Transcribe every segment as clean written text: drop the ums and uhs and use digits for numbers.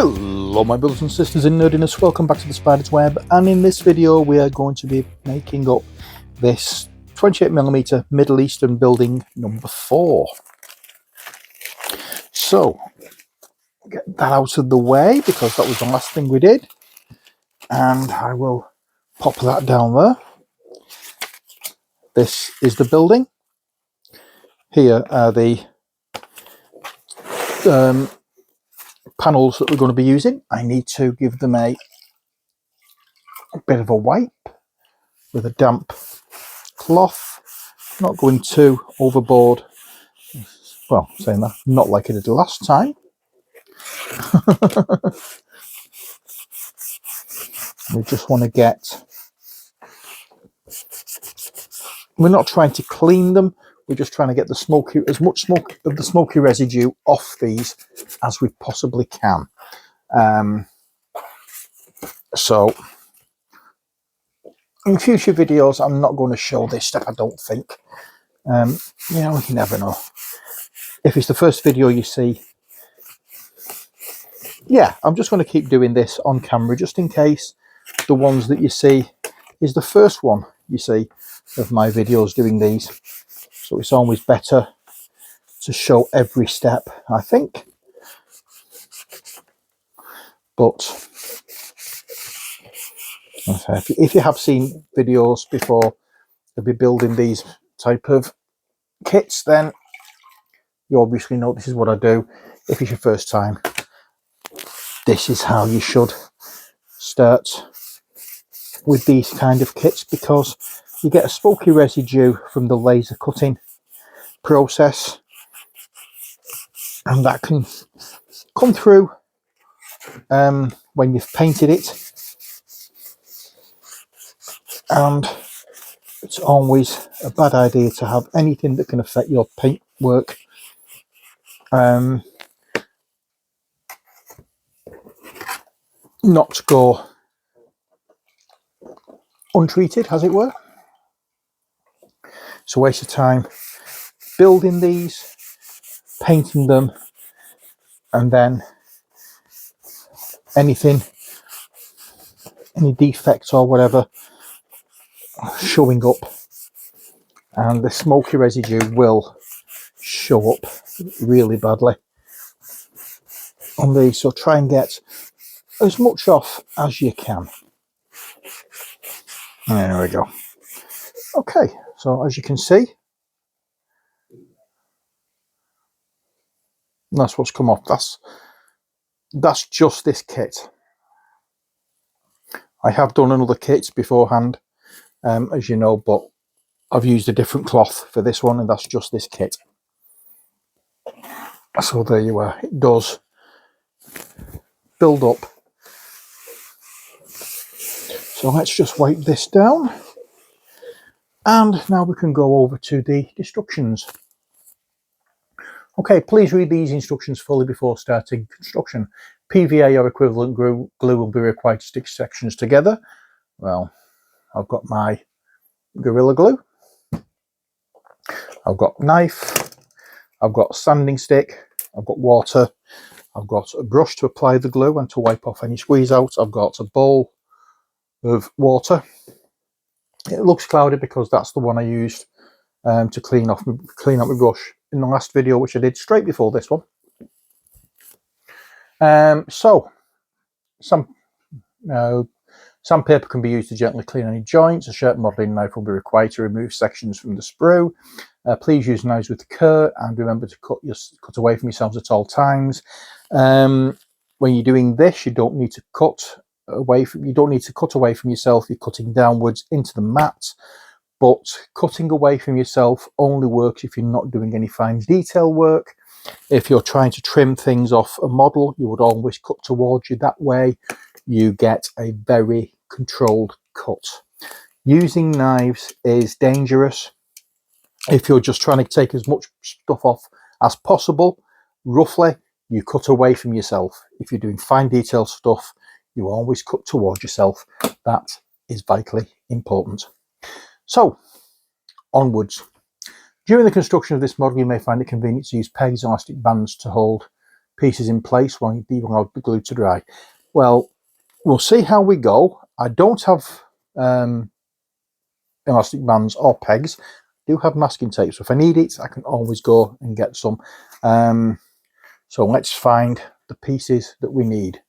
Hello my brothers and sisters in nerdiness, welcome back to the Spider's Web, and in this video we are going to be making up this 28mm Middle Eastern building number 4. So, get that out of the way because that was the last thing we did, and I will pop that down there. This is the building. Here are the panels that we're going to be using. I need to give them a bit of a wipe with a damp cloth, not going too overboard. Well, saying that, not like I did last time. We just want to get, we're not trying to clean them, we're just trying to get the smoky, as much smoke of the smoky residue off these as we possibly can. So in future videos I'm not going to show this step, I don't think. You know, you never know. If it's the first video you see, yeah, I'm just going to keep doing this on camera just in case the ones that you see is the first one you see of my videos doing these. So it's always better to show every step, I think. But if you have seen videos before of me building these type of kits, then you obviously know this is what I do. If it's your first time, this is how you should start with these kind of kits, because you get a smoky residue from the laser cutting process, and that can come through when you've painted it, and it's always a bad idea to have anything that can affect your paint work not go untreated, as it were. It's a waste of time building these, painting them, and then any defects or whatever showing up, and the smoky residue will show up really badly on these. So try and get as much off as you can. There we go. Okay, so as you can see, that's what's come off. That's just this kit. I have done another kit beforehand, as you know, but I've used a different cloth for this one, and that's just this kit. So there you are. It does build up. So let's just wipe this down, and now we can go over to the instructions. Okay, please read these instructions fully before starting construction. PVA or equivalent glue will be required to stick sections together. Well, I've got my Gorilla Glue, I've got knife, I've got a sanding stick, I've got water, I've got a brush to apply the glue and to wipe off any squeeze out, I've got a bowl of water. It looks cloudy because that's the one I used to clean up my brush in the last video, which I did straight before this one. So sandpaper can be used to gently clean any joints. A sharp modelling knife will be required to remove sections from the sprue. Please use knives with care, and remember to cut away from yourselves at all times. When you're doing this, you don't need to cut away from yourself. You're cutting downwards into the mat, but cutting away from yourself only works if you're not doing any fine detail work. If you're trying to trim things off a model, you would always cut towards you. That way you get a very controlled cut. Using knives is dangerous if you're just trying to take as much stuff off as possible. Roughly, you cut away from yourself. If you're doing fine detail stuff, you always cut towards yourself. That is vitally important. So, onwards. During the construction of this model, you may find it convenient to use pegs and elastic bands to hold pieces in place while you allow the glue to dry. Well, we'll see how we go. I don't have elastic bands or pegs. I do have masking tape, so if I need it, I can always go and get some. So let's find the pieces that we need.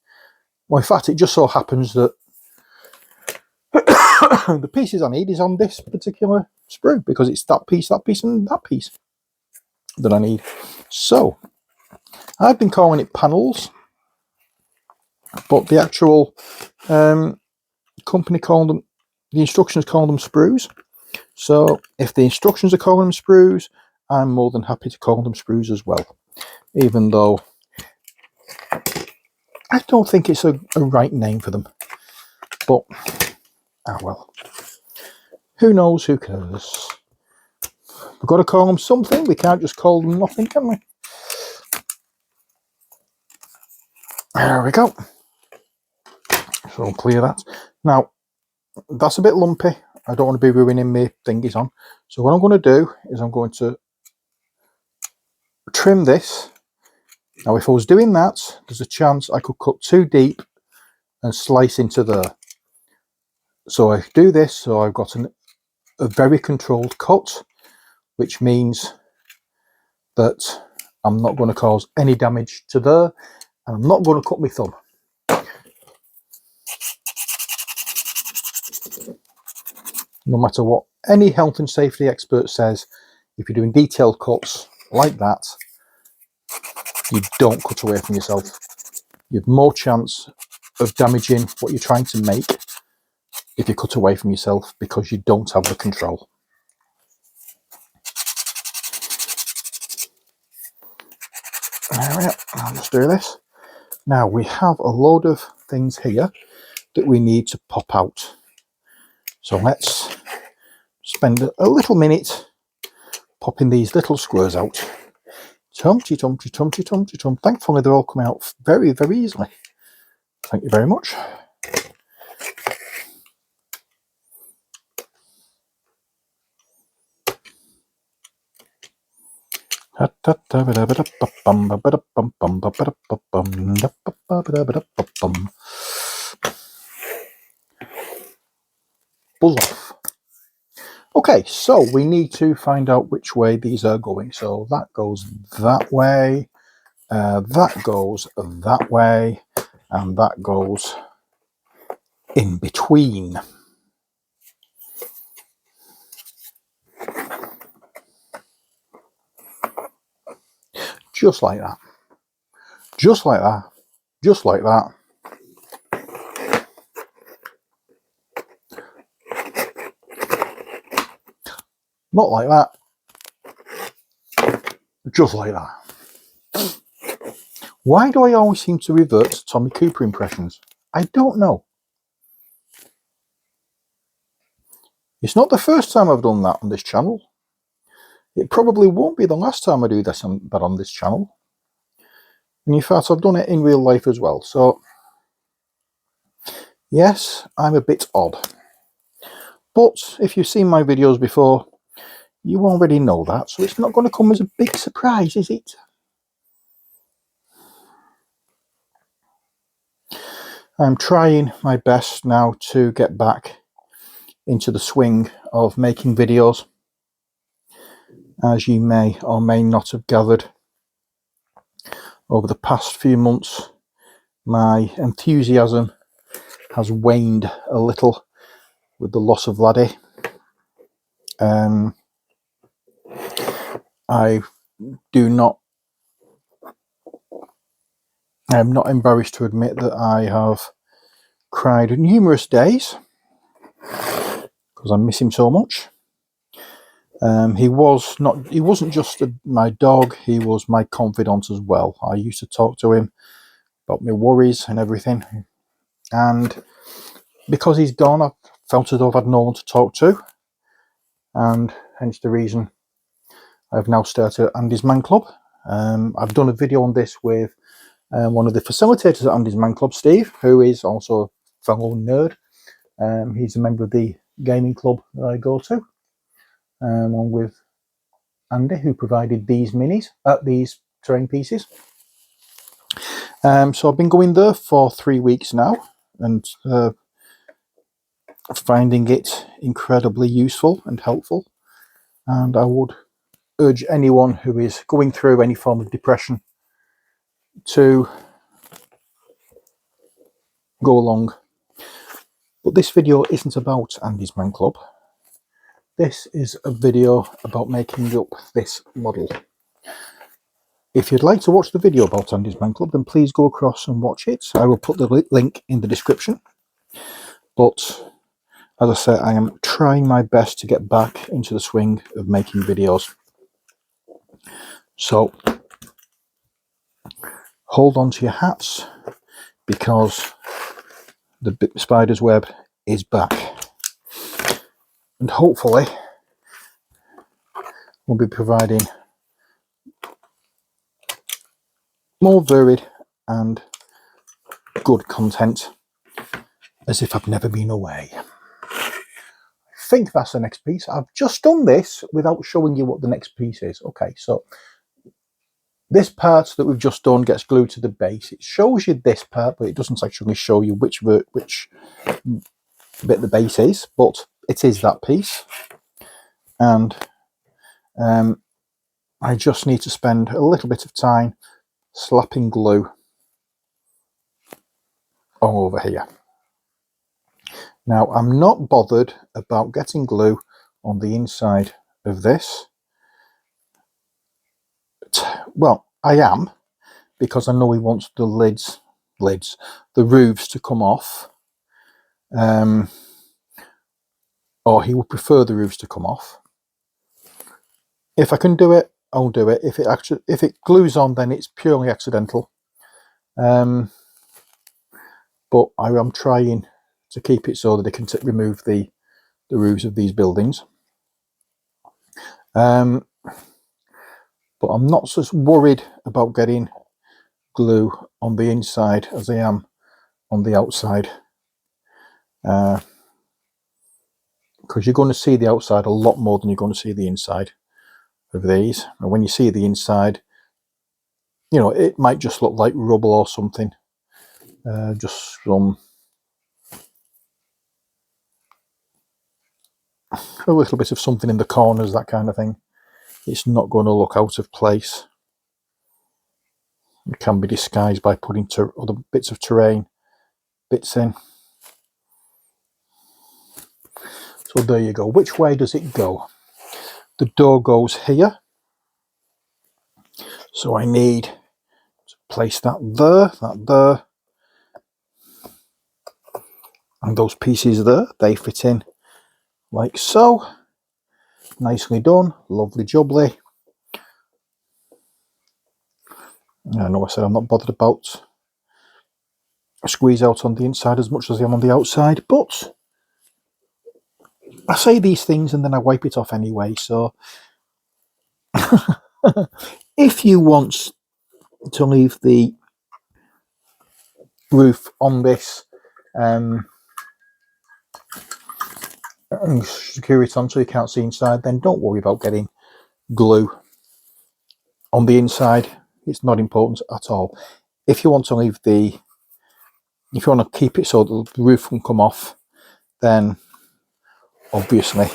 Well, in fact, it just so happens that the pieces I need is on this particular sprue, because it's that piece, and that piece that I need. So I've been calling it panels, but the actual company called them, the instructions call them sprues. So if the instructions are calling them sprues, I'm more than happy to call them sprues as well, even though I don't think it's a right name for them. But well, who knows, who cares? We've got to call them something. We can't just call them nothing, can we? There we go. So I'll clear that. Now, that's a bit lumpy. I don't want to be ruining my thingies on. So what I'm going to do is I'm going to trim this. Now, if I was doing that, there's a chance I could cut too deep and slice into there. So I do this, so I've got a very controlled cut, which means that I'm not going to cause any damage to there, and I'm not going to cut my thumb. No matter what any health and safety expert says, if you're doing detailed cuts like that, you don't cut away from yourself. You have more chance of damaging what you're trying to make if you cut away from yourself, because you don't have the control. There we are. I'll just do this. Now we have a load of things here that we need to pop out. So let's spend a little minute popping these little squares out. Tumty, tumty, tumty, tumty, tum. Thankfully, they're all coming out very, very easily. Thank you very much. Buzz off. Okay, so we need to find out which way these are going. So that goes that way, that goes that way, and that goes in between. Just like that. Just like that. Just like that. Not like that. Just like that. Why do I always seem to revert to Tommy Cooper impressions? I don't know. It's not the first time I've done that on this channel. It probably won't be the last time I do this on this channel. And in fact, I've done it in real life as well. So, yes, I'm a bit odd. But if you've seen my videos before, you already know that. So it's not going to come as a big surprise, is it? I'm trying my best now to get back into the swing of making videos. As you may or may not have gathered, over the past few months, my enthusiasm has waned a little with the loss of Laddie. I'm not embarrassed to admit that I have cried numerous days because I miss him so much. He wasn't just my dog, he was my confidant as well. I used to talk to him about my worries and everything. And because he's gone, I've felt as though I've had no one to talk to. And hence the reason I've now started Andy's Man Club. I've done a video on this with one of the facilitators at Andy's Man Club, Steve, who is also a fellow nerd. He's a member of the gaming club that I go to, along with Andy, who provided these minis, these terrain pieces. So I've been going there for 3 weeks now, and finding it incredibly useful and helpful. And I would urge anyone who is going through any form of depression to go along. But this video isn't about Andy's Man Club. This is a video about making up this model. If you'd like to watch the video about Andy's Man Club, then please go across and watch it. I will put the link in the description. But as I said, I am trying my best to get back into the swing of making videos. So hold on to your hats, because the spider's web is back. And hopefully we'll be providing more varied and good content, as if I've never been away. I think that's the next piece. I've just done this without showing you what the next piece is. Okay, so this part that we've just done gets glued to the base. It shows you this part, but it doesn't actually show you which bit the base is, but it is that piece. And I just need to spend a little bit of time slapping glue all over here. Now, I'm not bothered about getting glue on the inside of this. Well, I am, because I know he wants the the roofs to come off. Or he would prefer the roofs to come off. If I can do it, I'll do it. If it glues on, then it's purely accidental. But I am trying to keep it so that they can remove the roofs of these buildings. But I'm not so worried about getting glue on the inside as I am on the outside, because you're going to see the outside a lot more than you're going to see the inside of these. And when you see the inside, you know, it might just look like rubble or something, just some a little bit of something in the corners, that kind of thing. It's not going to look out of place. It can be disguised by putting other bits of terrain bits in. So there you go. Which way does it go? The door goes here, so I need to place that there, and those pieces there, they fit in like so. Nicely done, lovely jubbly. I know I said I'm not bothered about a squeeze out on the inside as much as I am on the outside, but I say these things and then I wipe it off anyway. So if you want to leave the roof on this and secure it on so you can't see inside, then don't worry about getting glue on the inside. It's not important at all. If you want to if you want to keep it so that the roof can come off, then obviously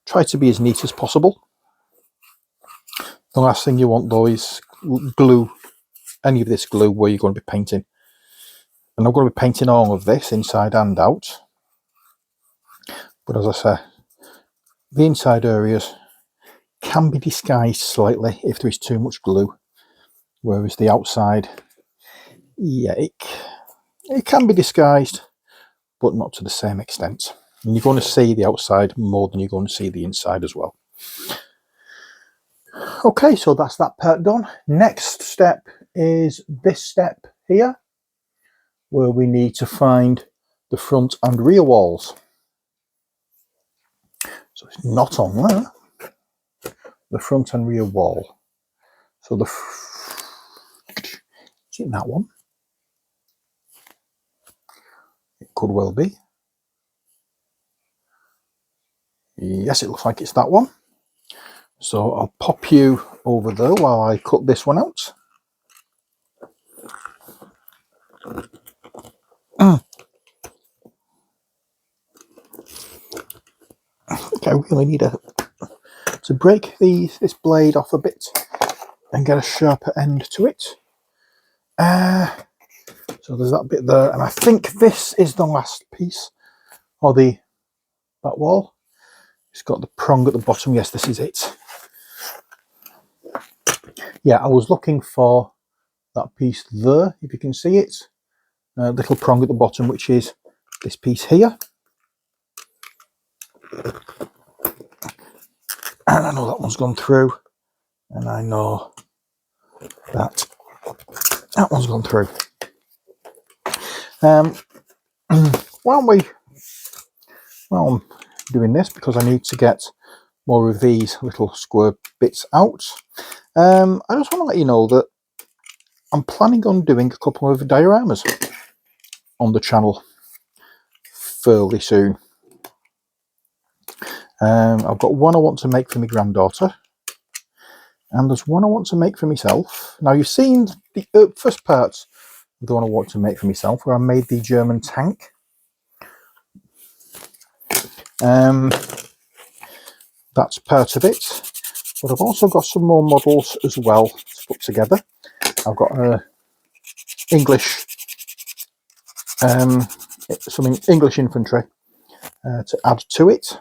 try to be as neat as possible. The last thing you want though is glue any of this glue where you're going to be painting. And I'm going to be painting all of this inside and out. But as I say, the inside areas can be disguised slightly if there is too much glue. Whereas the outside, yeah, it can be disguised, but not to the same extent. And you're going to see the outside more than you're going to see the inside as well. Okay, so that's that part done. Next step is this step here, where we need to find the front and rear walls. So it's not on there, the front and rear wall. So is it that one? It could well be. Yes, it looks like it's that one. So I'll pop you over there while I cut this one out. we need to break this blade off a bit and get a sharper end to it. So there's that bit there, and I think this is the last piece, or that wall. It's got the prong at the bottom. Yes, this is it. Yeah, I was looking for that piece there, if you can see it. Little prong at the bottom, which is this piece here. And I know that one's gone through, and I know that one's gone through. While I'm doing this, because I need to get more of these little square bits out, I just want to let you know that I'm planning on doing a couple of dioramas on the channel fairly soon. I've got one I want to make for my granddaughter, and there's one I want to make for myself. Now, you've seen the first part of the one I want to make for myself, where I made the German tank. That's part of it, but I've also got some more models as well to put together. I've got some English infantry to add to it.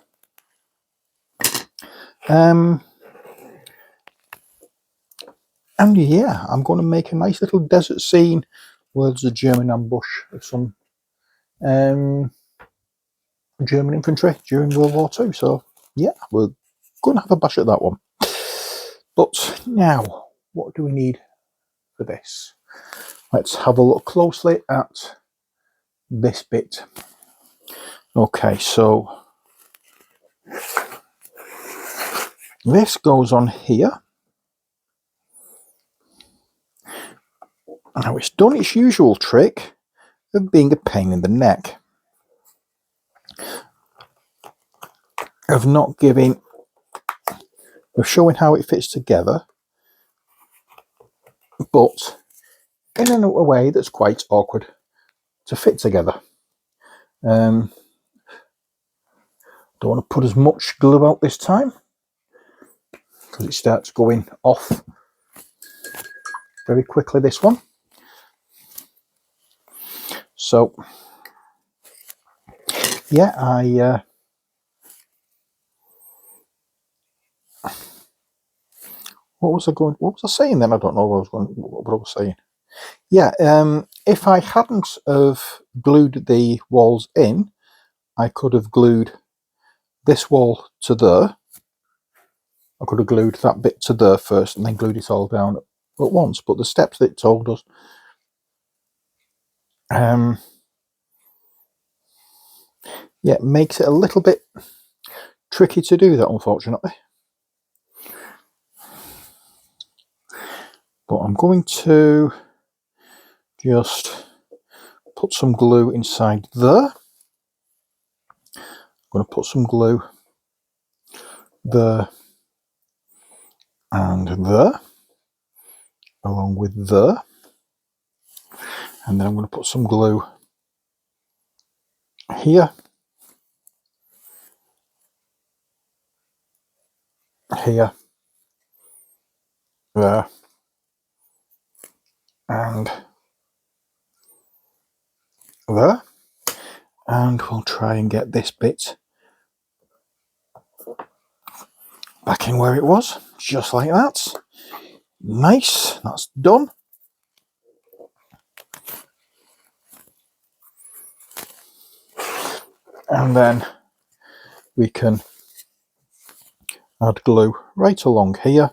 And yeah, I'm going to make a nice little desert scene where there's a German ambush of some German infantry during World War II. So yeah, we're going to have a bash at that one. But now, what do we need for this? Let's have a look closely at this bit. Okay, so this goes on here. Now, it's done its usual trick of being a pain in the neck, of not giving, of showing how it fits together, but in a way that's quite awkward to fit together. Don't want to put as much glue out this time, because it starts going off very quickly, this one. So yeah, what was I saying then? I don't know what I was saying. Yeah, if I hadn't have glued the walls in, I could have glued this wall to there. I could have glued that bit to there first and then glued it all down at once. But the steps that it told us, yeah, it makes it a little bit tricky to do that, unfortunately. But I'm going to just put some glue inside there. I'm going to put some glue there and there, along with there. And then I'm going to put some glue here, here, there, and there. And we'll try and get this bit back in where it was, just like that. Nice, that's done. And then we can add glue right along here,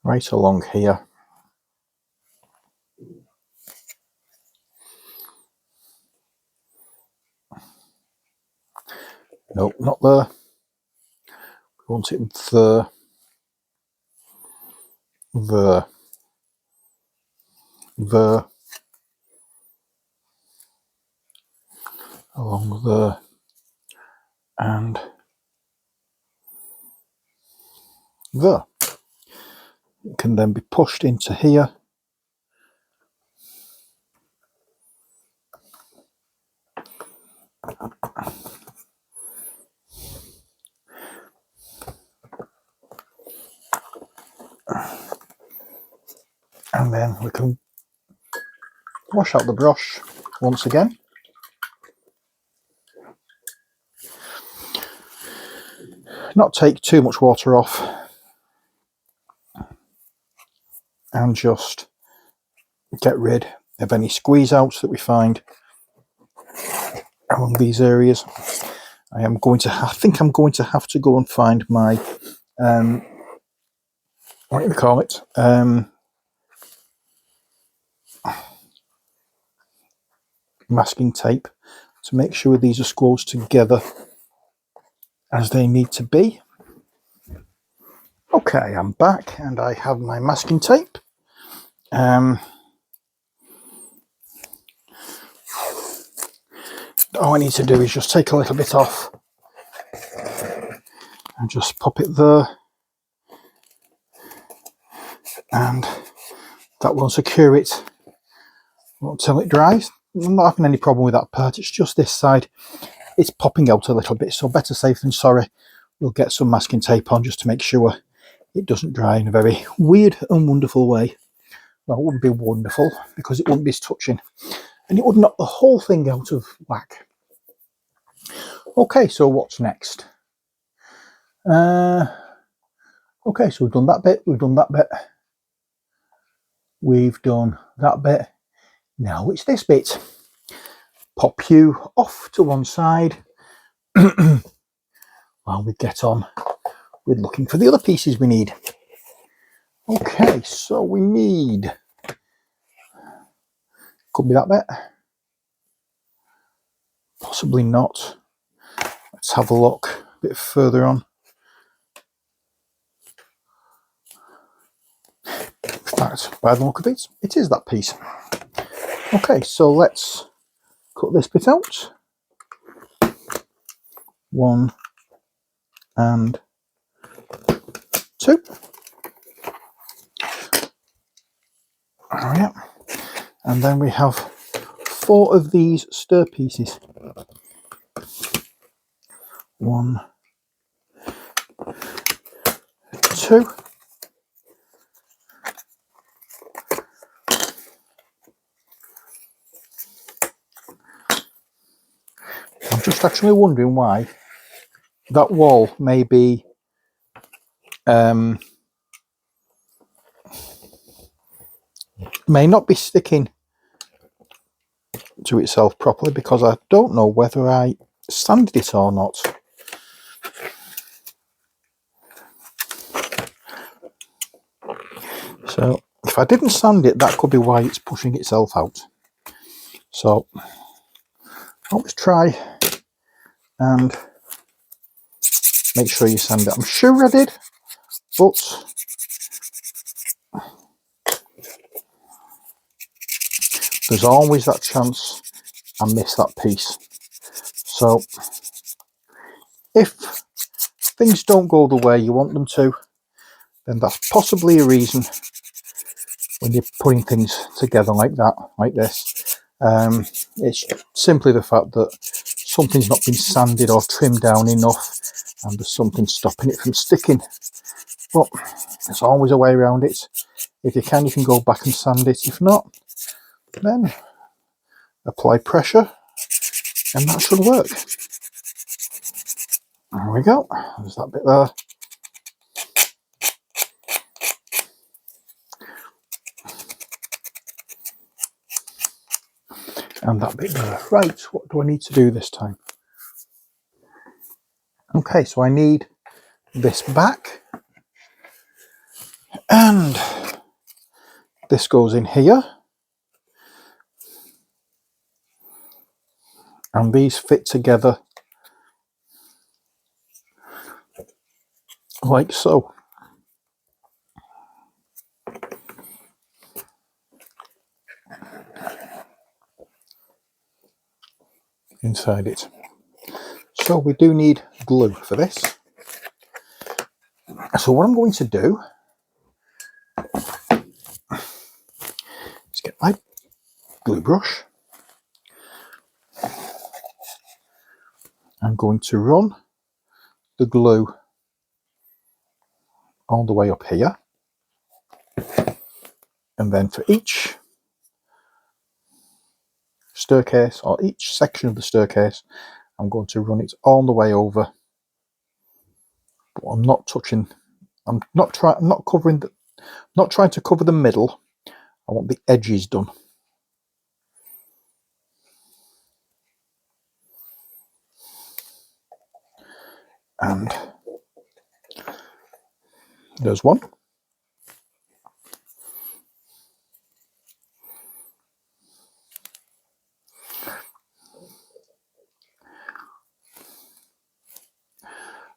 right along here. Nope, not there. We want it there, there, there, along there, and there. It can then be pushed into here. And then we can wash out the brush once again. Not take too much water off, and just get rid of any squeeze outs that we find along these areas. I think I'm going to have to go and find my what do we call it? Masking tape to make sure these are squoze together as they need to be. Okay, I'm back and I have my masking tape. All I need to do is just take a little bit off and just pop it there, and that will secure it until it dries. I'm not having any problem with that part, it's just this side, it's popping out a little bit, so better safe than sorry. We'll get some masking tape on just to make sure it doesn't dry in a very weird and wonderful way. Well, it wouldn't be wonderful because it wouldn't be touching and it would knock the whole thing out of whack. Okay, so what's next? Okay, so we've done that bit, we've done that bit, we've done that bit. Now it's this bit. Pop you off to one side while we get on with looking for the other pieces we need. Okay, so we need, could be that bit, possibly not. Let's have a look a bit further on. In fact, by the look of it, it is that piece. Okay, so let's cut this bit out. 1 and 2. Oh yeah. And then we have 4 of these stir pieces. 1, 2. I'm just actually wondering why that wall may be may not be sticking to itself properly, because I don't know whether I sanded it or not. So if I didn't sand it, that could be why it's pushing itself out. So always try and make sure you sand it. I'm sure I did, but there's always that chance I miss that piece. So if things don't go the way you want them to, then that's possibly a reason when you're putting things together like that, like this. It's simply the fact that something's not been sanded or trimmed down enough, and there's something stopping it from sticking. But there's always a way around it. If you can go back and sand it. If not, then apply pressure and that should work. There we go, there's that bit there. And that bit there. Right, what do I need to do this time? Okay, so I need this back, and this goes in here, and these fit together like so. Inside it. So we do need glue for this. So what I'm going to do is get my glue brush. I'm going to run the glue all the way up here. And then for each staircase, or each section of the staircase, I'm going to run it all the way over. But I'm not touching, I'm not trying to cover the middle. I want the edges done. And there's one.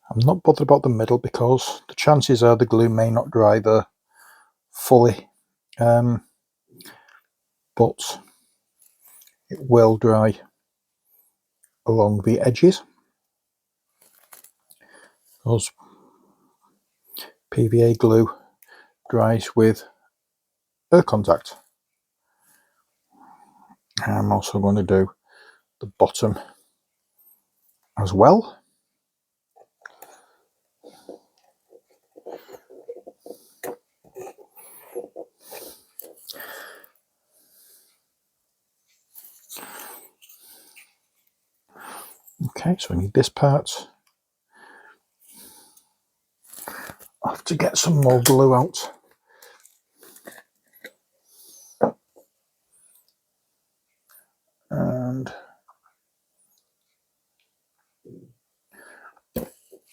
I'm not bothered about the middle because the chances are the glue may not dry there fully, but it will dry along the edges, because PVA glue dries with air contact. I'm also going to do the bottom as well. Okay, so I need this part. I have to get some more glue out. And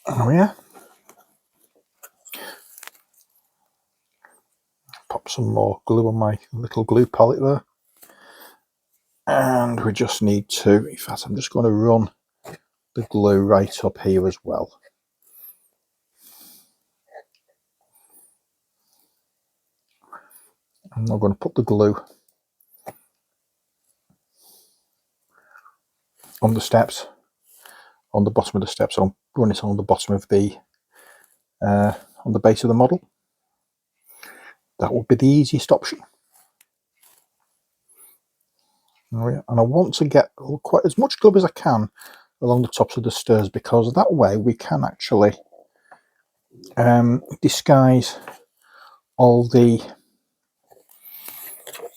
oh yeah, pop some more glue on my little glue palette there. And we just need to, in fact, I'm just going to run the glue right up here as well. I'm not going to put the glue on the steps, on the bottom of the steps. I'll run it on the bottom of the, on the base of the model. That would be the easiest option. And I want to get quite as much glue as I can along the tops of the stairs, because that way we can actually disguise all the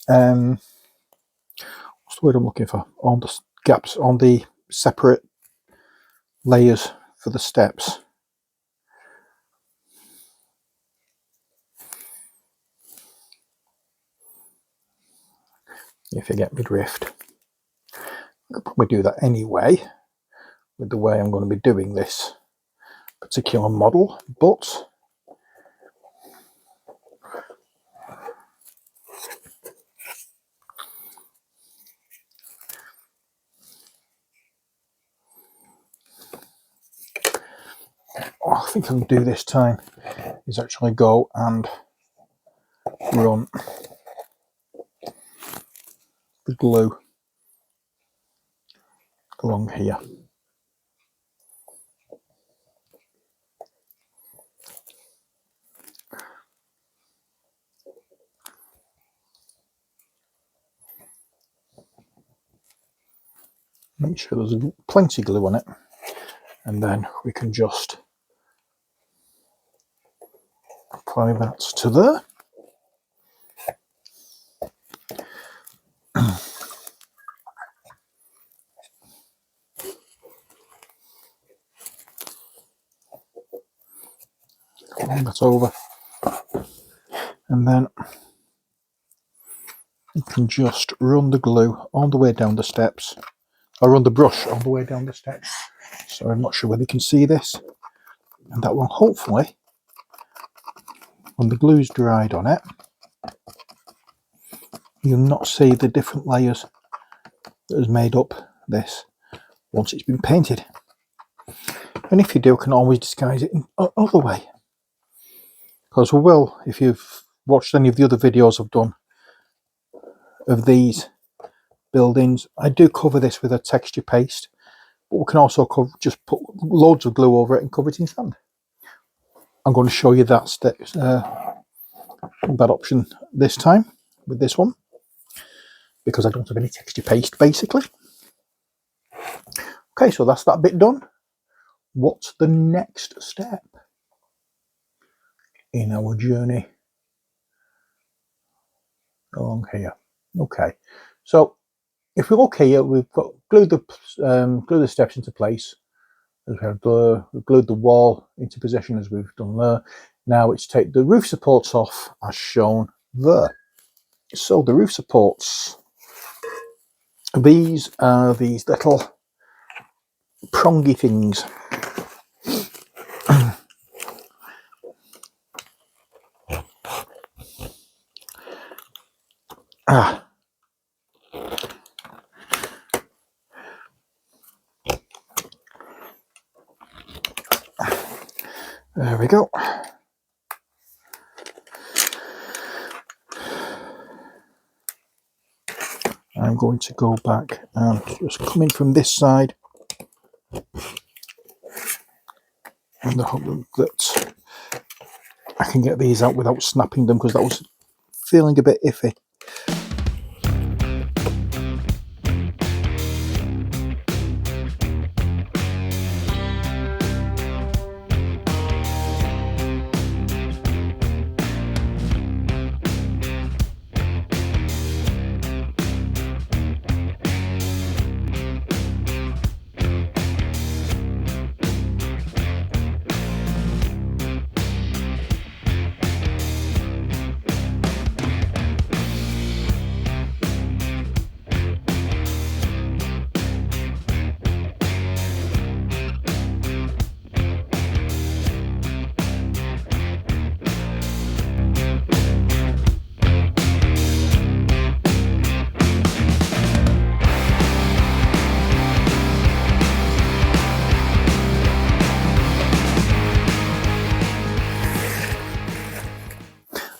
what's the word I'm looking for, all the gaps on the separate layers for the steps. If you get my drift. I'll probably do that anyway with the way I'm going to be doing this particular model, but what I think I can do this time is actually go and run the glue along here. Make sure there's plenty of glue on it, and then we can just apply that to there. Roll that over, and then you can just run the glue all the way down the steps. I run the brush all the way down the steps, so I'm not sure whether you can see this, and that will hopefully, when the glue's dried on it, you'll not see the different layers that has made up this once it's been painted. And if you do, can always disguise it in other way, because we will, if you've watched any of the other videos I've done of these buildings, I do cover this with a texture paste, but we can also cover, just put loads of glue over it and cover it in sand. I'm going to show you that that option this time with this one, because I don't have any texture paste basically. Okay, so that's that bit done. What's the next step in our journey along here. Okay, so if we look here, we've got glued the steps into place. As we have glued the wall into position as we've done there. Now it's take the roof supports off as shown there. So the roof supports, these are these little prongy things. There we go. I'm going to go back and just come in from this side and hope that I can get these out without snapping them, because that was feeling a bit iffy.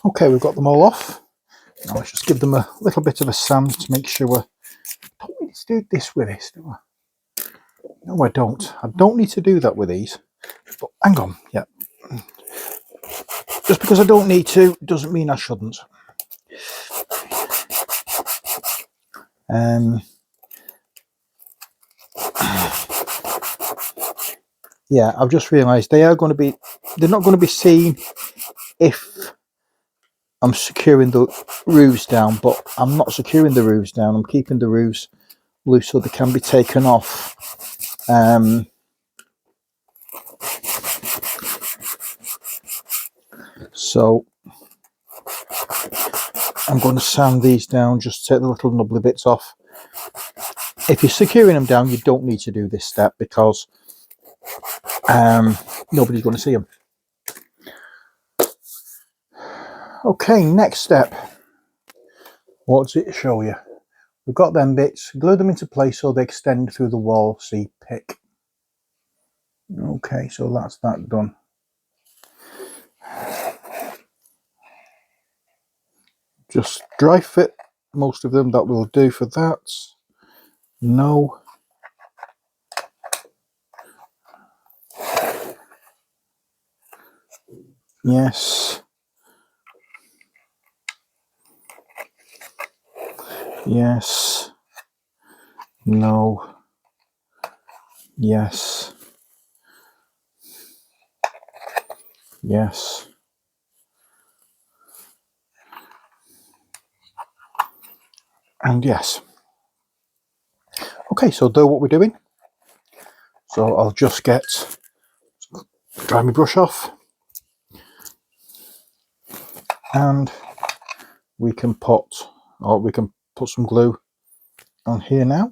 Okay, we've got them all off. Now let's just give them a little bit of a sand to make sure. I don't need to do this with this, do I? No, I don't. I don't need to do that with these. But hang on, yeah. Just because I don't need to doesn't mean I shouldn't. Yeah, I've just realised they're not going to be seen if I'm securing the roofs down, but I'm not securing the roofs down. I'm keeping the roofs loose so they can be taken off. So I'm going to sand these down, just take the little nubbly bits off. If you're securing them down, you don't need to do this step, because nobody's going to see them. Okay, next step. What does it show you? We've got them bits, glue them into place so they extend through the wall, see pick. Okay, so that's that done. Just dry fit most of them, that will do for that. No. Yes. Yes. No. Yes. Yes. And yes. Okay, so do what we're doing. So I'll just dry my brush off, and we can put some glue on here now.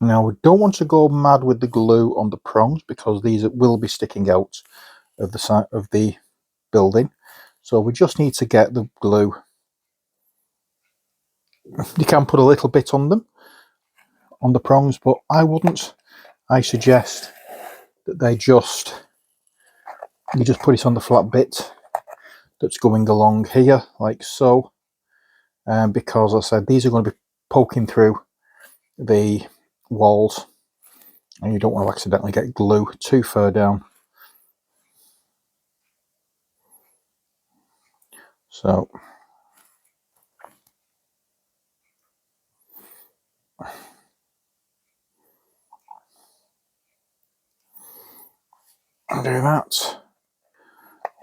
Now we don't want to go mad with the glue on the prongs, because these will be sticking out of the side of the building. So we just need to get the glue. You can put a little bit on them, on the prongs, but I wouldn't. I suggest that you just put it on the flat bit that's going along here, like so. Because as I said, these are going to be poking through the walls, and you don't want to accidentally get glue too far down. So I'll do that.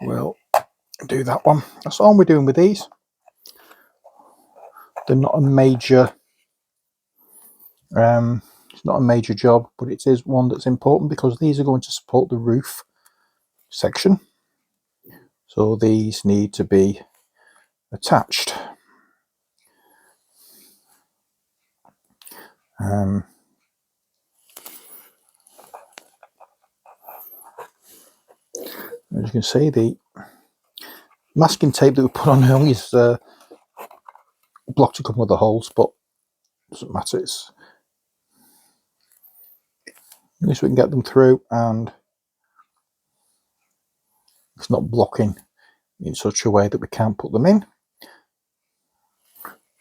We'll do that one. That's all we're doing with these. They're not a major it's not a major job, but it is one that's important because these are going to support the roof section, so these need to be attached. As you can see, the masking tape that we put on earlier is blocked a couple of the holes, but it doesn't matter. It's at least we can get them through, and it's not blocking in such a way that we can't put them in.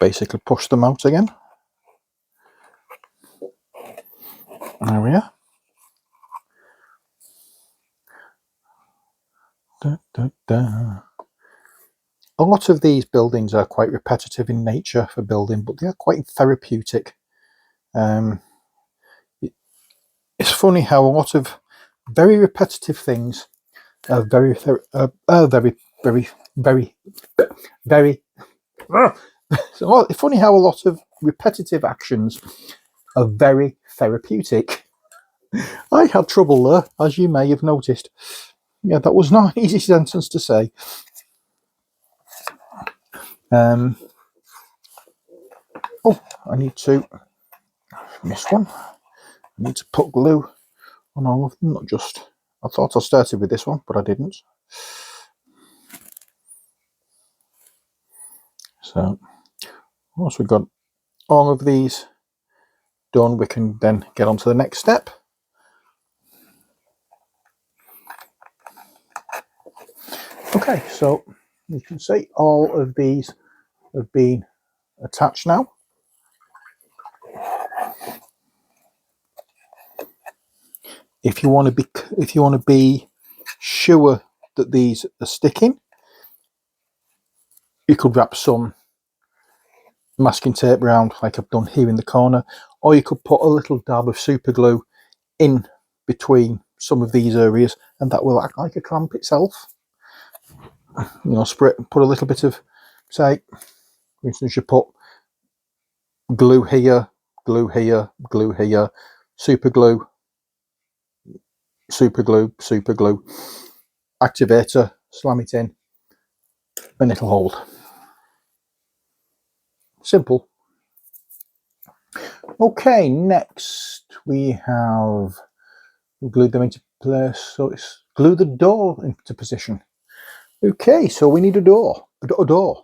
Basically push them out again. There we are. Da, da, da. A lot of these buildings are quite repetitive in nature for building, but they are quite therapeutic. It's funny how a lot of very repetitive things are very, very, so it's funny how a lot of repetitive actions are very therapeutic. I had trouble there, as you may have noticed. Yeah, that was not an easy sentence to say. Oh, I need to miss one. I need to put glue on all of them, not just. I thought I started with this one, but I didn't. So once we've got all of these done, we can then get on to the next step. Okay, so you can see all of these have been attached now. If you want to be sure that these are sticking, you could wrap some masking tape around, like I've done here in the corner, or you could put a little dab of super glue in between some of these areas, and that will act like a clamp itself. You know, put a little bit of, say, for instance, you put glue here, glue here, glue here, super glue, super glue, super glue, activator, slam it in, and it'll hold. Simple. Okay, next we have glued them into place, so it's glue the door into position. Okay, so we need a door. A door.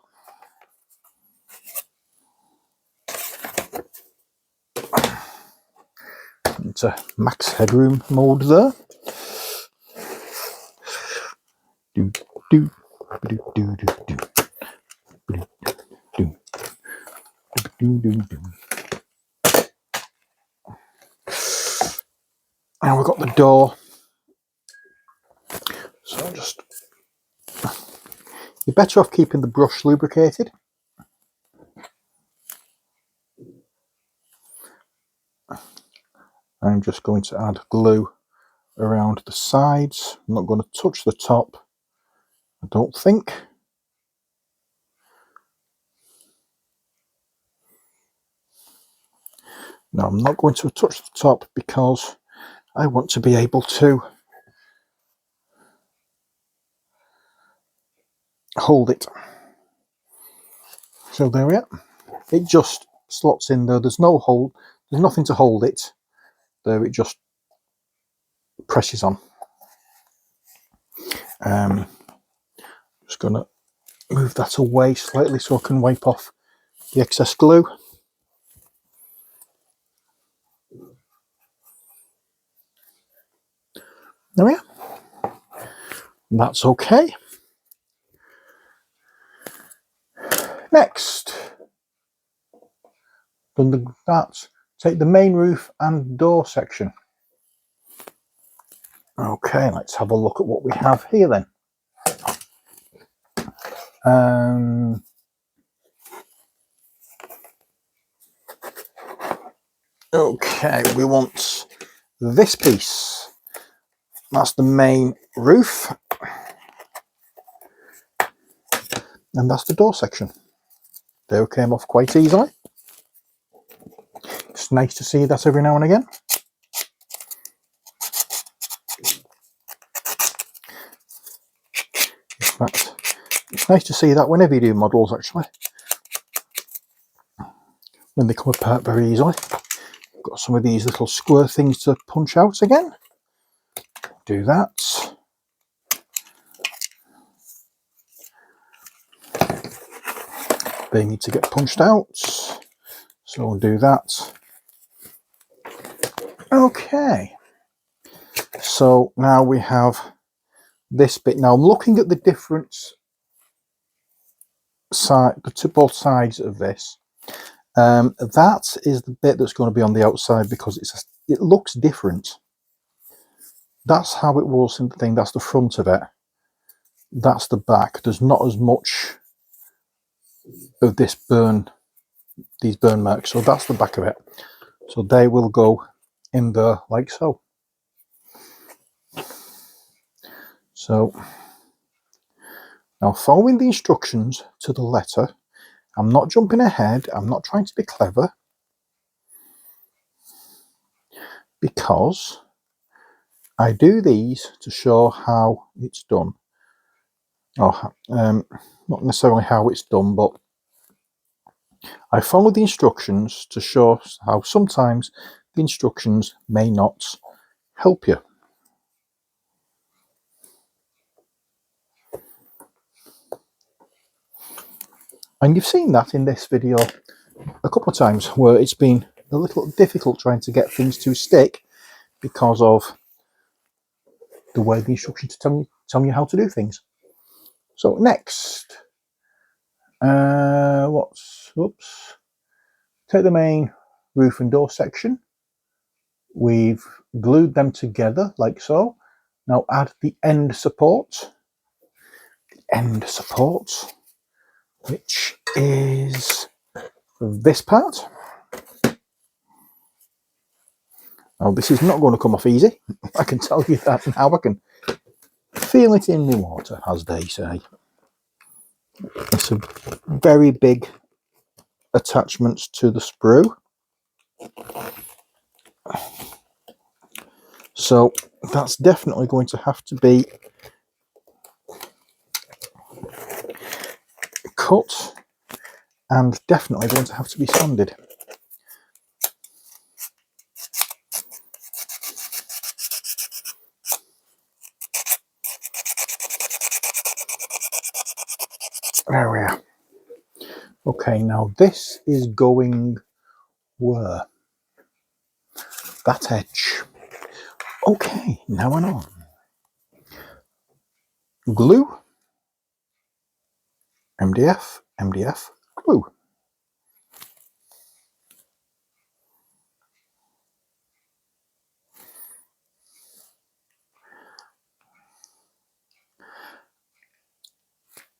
It's a max headroom mode there. Do do do do do do do do do do do. Now we've got the door. So just, you're better off keeping the brush lubricated. I'm just going to add glue around the sides. I'm not going to touch the top, I don't think. No, I'm not going to touch the top because I want to be able to hold it. So there we are. It just slots in there. There's no hold. There's nothing to hold it. There, it just presses on. Just going to move that away slightly so I can wipe off the excess glue. There we are. That's okay. Next, done that. Take the main roof and door section. Okay, let's have a look at what we have here then. Okay, we want this piece. That's the main roof. And that's the door section. they came off quite easily. It's nice to see that every now and again. In fact, it's nice to see that whenever you do models, actually, when they come apart very easily. Got some of these little square things to punch out again. Do that. They need to get punched out, so we'll do that. Okay, so now we have this bit. Now I'm looking at the different side, both sides of this. That is the bit that's going to be on the outside because it looks different. That's how it was in the thing. That's the front of it. That's the back. There's not as much of these burn marks, so that's the back of it. So they will go in there like so. So now, following the instructions to the letter, I'm not jumping ahead, I'm not trying to be clever, because I do these to show how it's done. Or not necessarily how it's done, but I follow the instructions to show how sometimes the instructions may not help you. And you've seen that in this video a couple of times where it's been a little difficult trying to get things to stick because of the way the instructions tell you how to do things. So next, take the main roof and door section. We've glued them together like so. Now add the end support. The end support, which is this part. Now this is not going to come off easy. I can tell you that now. I can feel it in the water, as they say. It's a very big attachment to the sprue. So that's definitely going to have to be cut and definitely going to have to be sanded. There we are. Okay, now this is going where? That edge. Okay, now and on. Glue. MDF, MDF, glue.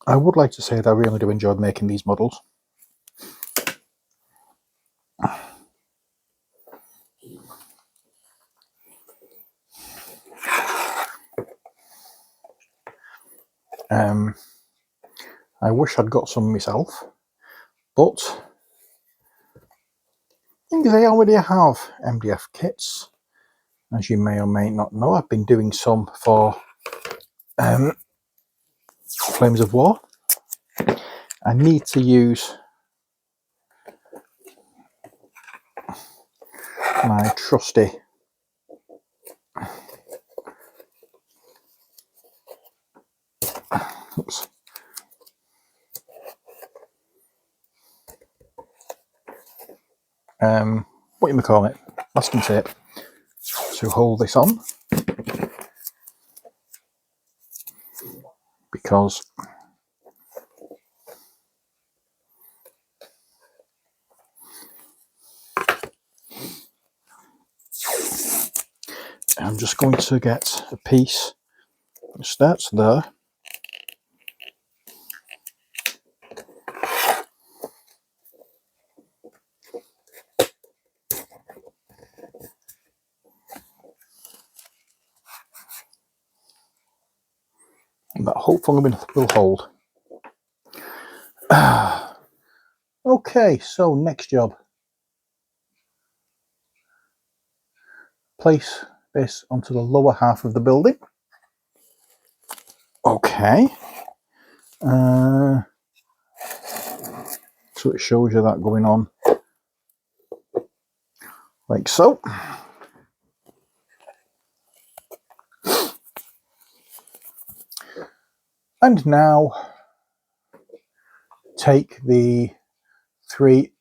I would like to say that I really do enjoy making these models. I wish I'd got some myself, but I already have MDF kits. As you may or may not know, I've been doing some for Flames of War. I need to use my trusty what you may call it, masking tape, to hold this on, because I'm just going to get a piece that starts there. And that hopefully will hold. Okay, so next job. Place this onto the lower half of the building. Okay. So it shows you that going on like so. And now take the 3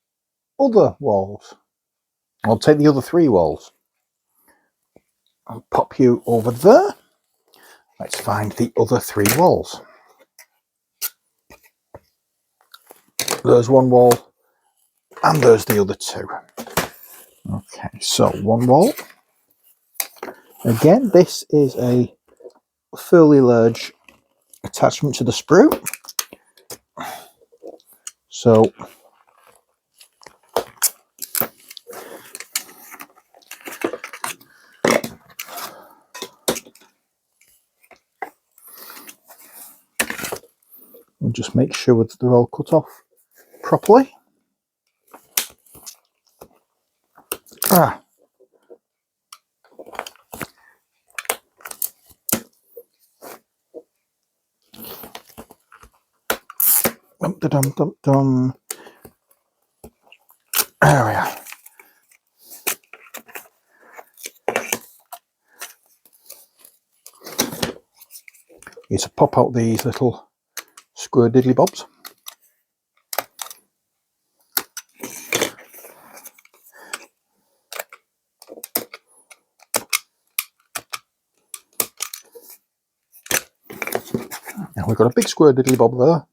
other walls. I'll take the other 3 walls. I'll pop you over there. Let's find the other 3 walls. There's 1 wall and there's the other 2. Okay, so 1 wall. Again, this is a fairly large attachment to the sprue. So we'll just make sure that they're all cut off properly. Dum dum dum dum. There we are. You to pop out these little square diddly bobs. Now we've got a big square diddly bob there.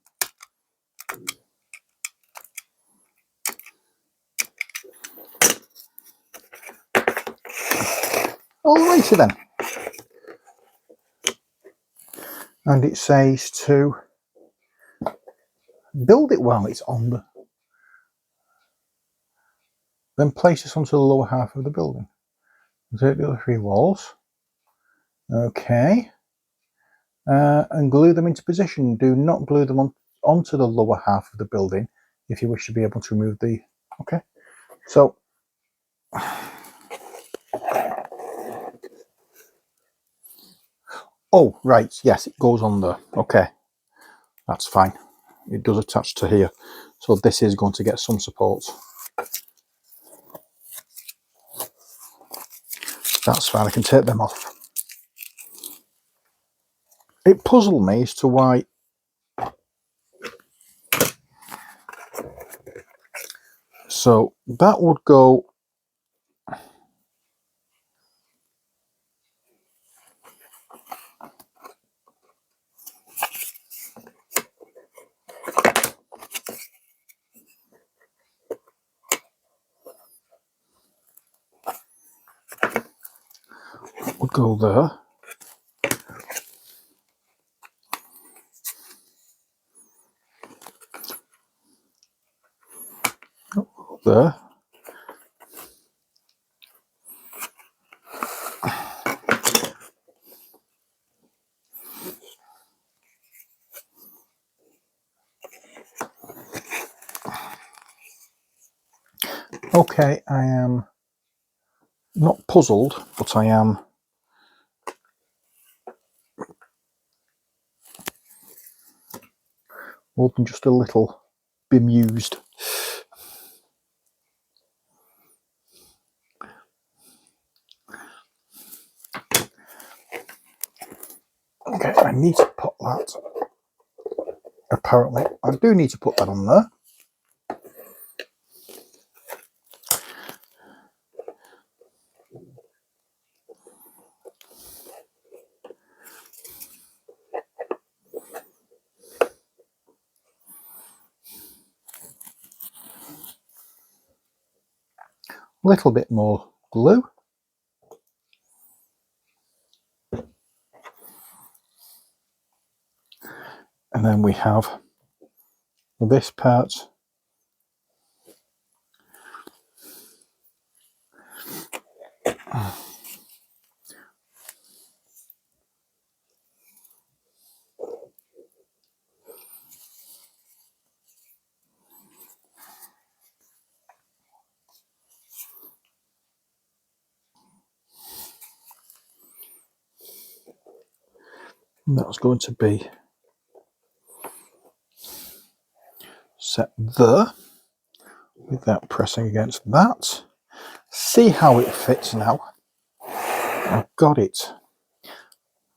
Alrighty then. And it says to build it while it's on the... Then place this onto the lower half of the building. Take the other 3 walls. Okay. And glue them into position. Do not glue them onto the lower half of the building if you wish to be able to remove the... Okay. So... Oh, right. Yes, it goes on there. Okay. That's fine. It does attach to here. So this is going to get some support. That's fine. I can take them off. It puzzled me as to why... So that would go... would go there. There. Okay, I am not puzzled, but I am open just a little bemused. Okay, I need to put that. Apparently, I do need to put that on there. A little bit more glue. And then we have this part. And that's going to be set there without pressing against that. See how it fits now. I've got it.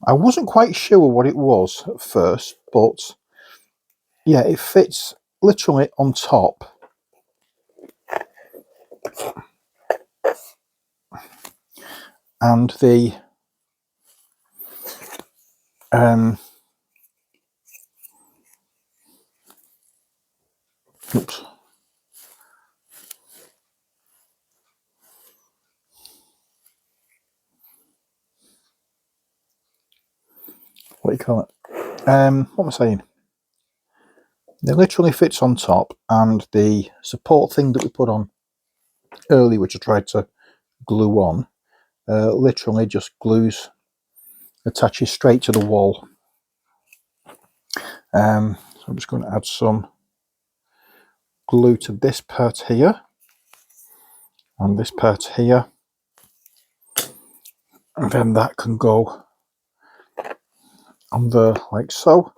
I wasn't quite sure what it was at first, but yeah, it fits literally on top. And the oops. What do you call it? What am I saying? It literally fits on top, and the support thing that we put on earlier, which I tried to glue on, literally just attaches straight to the wall. So I'm just going to add some glue to this part here and this part here, and then that can go on there like so.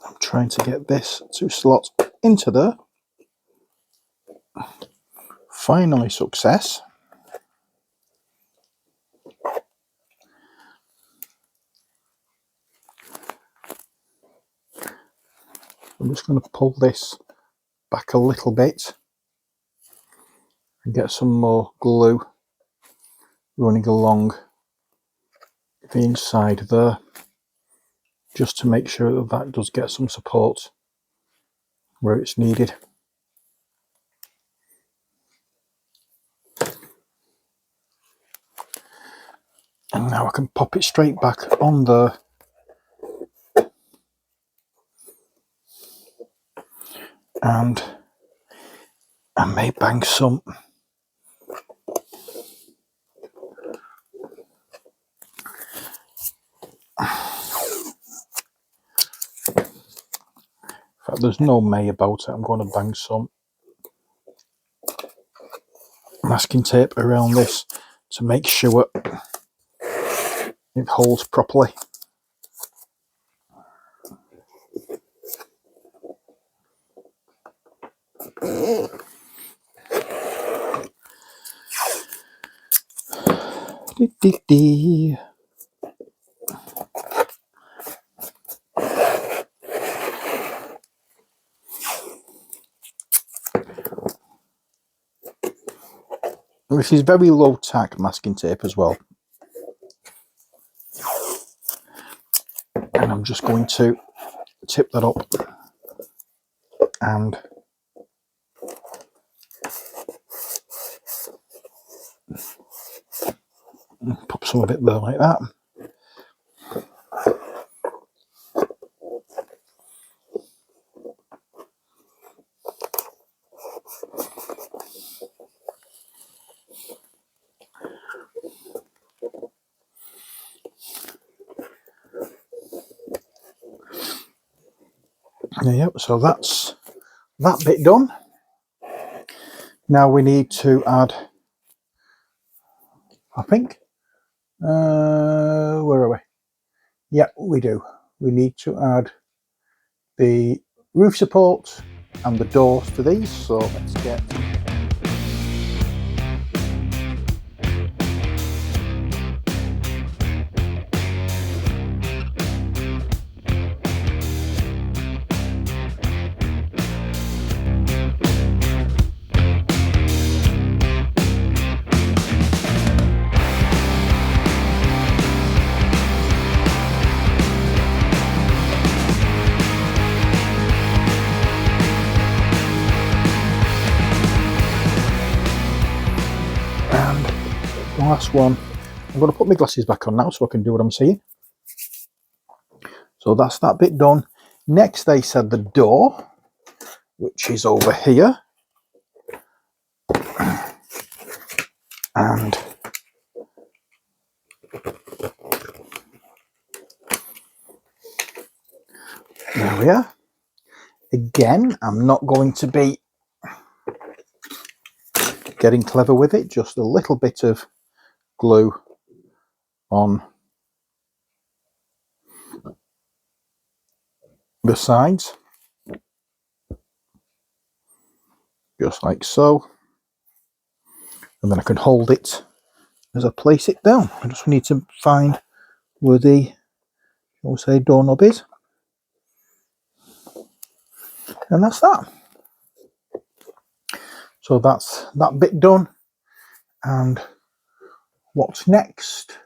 I'm trying to get this to slot into there. Finally, success. I'm just going to pull this back a little bit and get some more glue running along the inside there, just to make sure that that does get some support where it's needed. And now I can pop it straight back on there. And I may bang some in fact, there's no may about it. I'm going to bang some masking tape around this to make sure it holds properly. This is very low tack masking tape as well. And I'm just going to tip that up and pop some of it there like that. Yep, so that's that bit done. Now we need to add, I think, where are we? Yeah, we do. We need to add the roof support and the doors to these, so let's get last one. I'm going to put my glasses back on now so I can do what I'm seeing. So that's that bit done. Next, they said the door, which is over here, and There we are. Again, I'm not going to be getting clever with it, just a little bit of glue on the sides, just like so, and then I can hold it as I place it down. I just need to find where the, shall we say, doorknob is, and that's that. So that's that bit done. And what's next?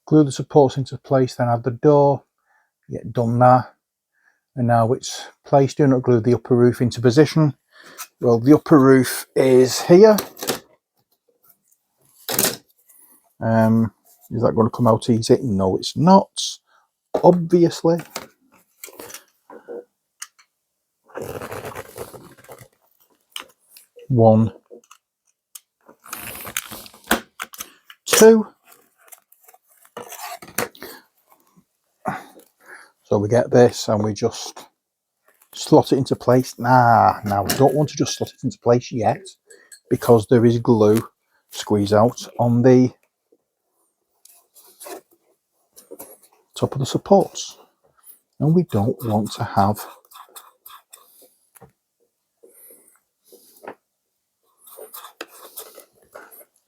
Glue the supports into place, then add the door. Yeah, done that. And now it's placed. Do not glue the upper roof into position. Well, the upper roof is here. Is that going to come out easy? No, it's not, obviously. One, two. So we get this and we just slot it into place. Now we don't want to just slot it into place yet, because there is glue squeeze out on the top of the supports, and we don't want to have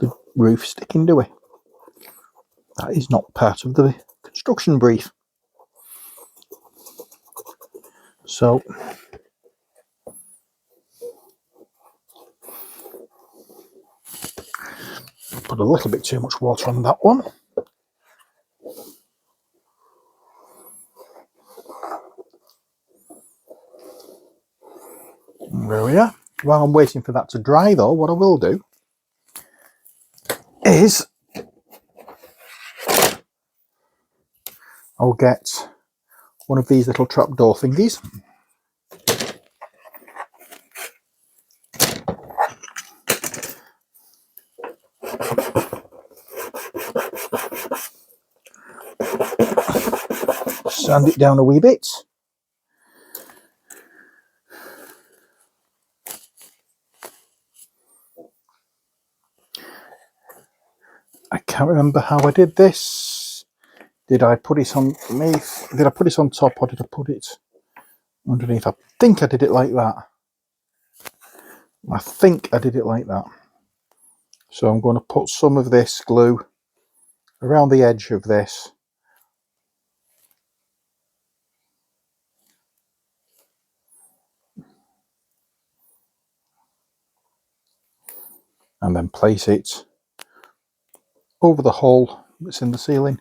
the roof sticking, do we? That is not part of the construction brief. So put a little bit too much water on that one. There we are. While I'm waiting for that to dry though, what I will do is I'll get one of these little trapdoor thingies, sand it down a wee bit, I can't remember how I did this. Did I put it underneath? Did I put it on top, or did I put it underneath? I think I did it like that. I think I did it like that. So I'm going to put some of this glue around the edge of this. And then place it over the hole that's in the ceiling.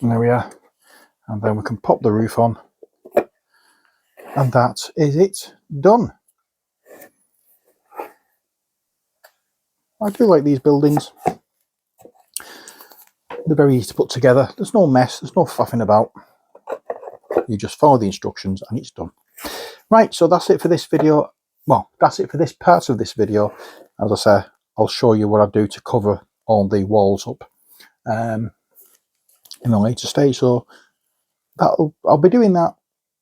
And there we are. And then we can pop the roof on. And that is it done. I do like these buildings. They're very easy to put together. There's no mess, there's no faffing about. You just follow the instructions and it's done. Right, so that's it for this video. Well, that's it for this part of this video. As I say, I'll show you what I do to cover all the walls up in a later stage. So I'll be doing that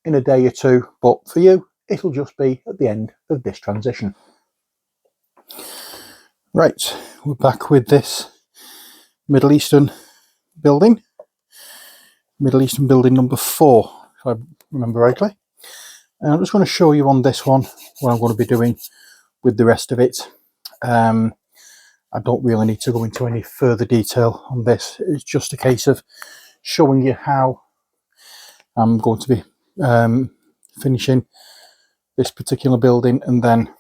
in a day or two, but for you, it'll just be at the end of this transition. Right, we're back with this Middle Eastern building. Middle Eastern building number 4, if I remember rightly. And I'm just going to show you on this one what I'm going to be doing with the rest of it. I don't really need to go into any further detail on this. It's just a case of showing you how I'm going to be finishing this particular building, and then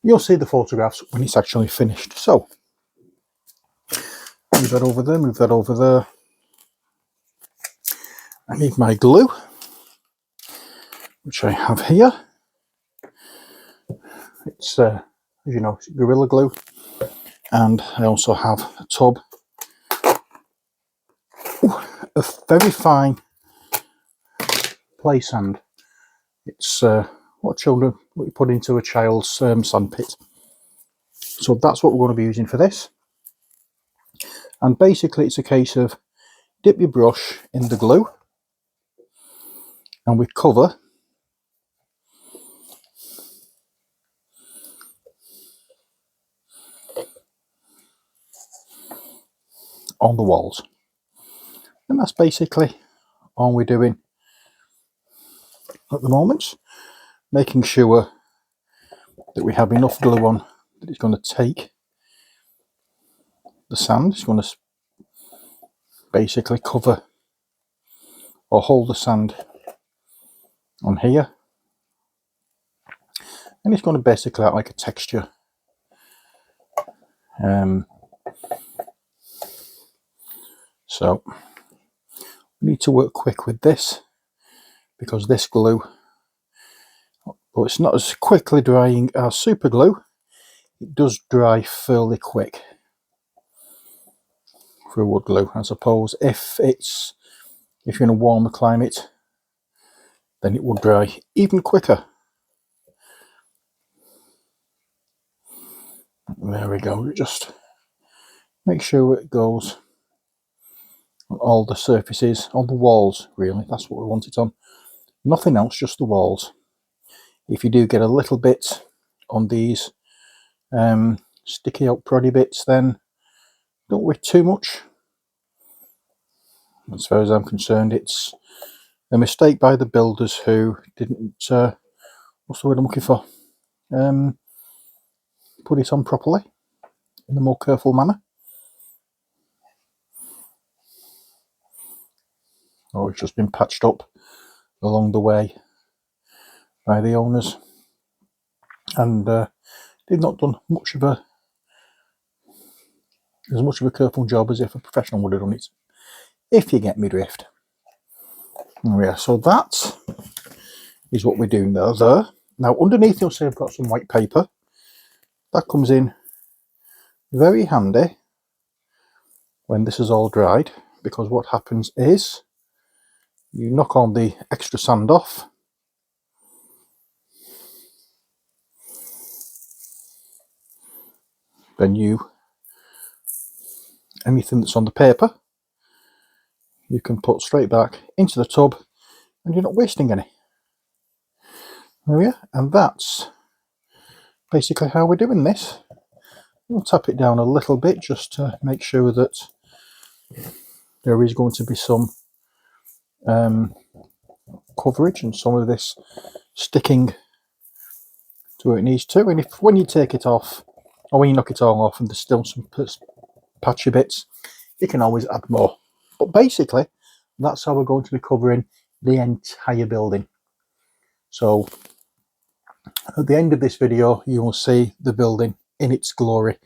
you'll see the photographs when it's actually finished. So move that over there, move that over there. I need my glue, which I have here. It's as you know, it's Gorilla Glue, and I also have a tub of very fine play sand. It's what you put into a child's sand pit. So that's what we're going to be using for this. And basically it's a case of dip your brush in the glue and we cover on the walls. And that's basically all we're doing at the moment, making sure that we have enough glue on that it's going to take the sand. It's going to basically cover or hold the sand on here, and it's going to basically act like a texture. So we need to work quick with this, because this glue, well, it's not as quickly drying as super glue. It does dry fairly quick for wood glue. I suppose if you're in a warmer climate, then it will dry even quicker. There we go. Just make sure it goes on all the surfaces, on the walls really. That's what we want it on. Nothing else, just the walls. If you do get a little bit on these sticky out proddy bits, then don't worry too much. As far as I'm concerned, it's a mistake by the builders who didn't, what's the word I'm looking for, put it on properly in a more careful manner. Or it's just been patched up along the way by the owners, and they've not done as much of a careful job as if a professional would have done it, if you get me drift. Oh yeah, so that is what we're doing there. Now underneath you'll see I've got some white paper. That comes in very handy when this is all dried, because what happens is you knock all the extra sand off, then anything that's on the paper you can put straight back into the tub and you're not wasting any. There we are, and that's basically how we're doing this. We'll tap it down a little bit just to make sure that there is going to be some coverage and some of this sticking to where it needs to. And if when you take it off, or when you knock it all off and there's still some patchy bits, you can always add more. But basically that's how we're going to be covering the entire building. So at the end of this video you will see the building in its glory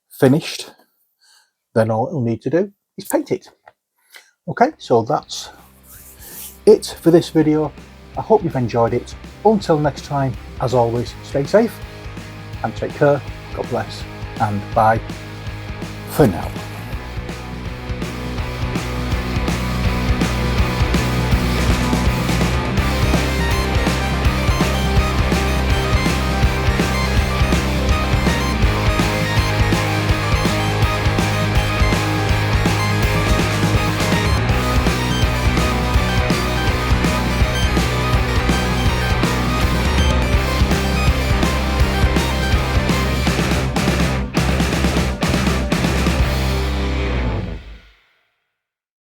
finished. Then all it'll need to do is paint it. Okay, so that's it for this video. I hope you've enjoyed it. Until next time, as always, stay safe and take care. God bless, and bye for now.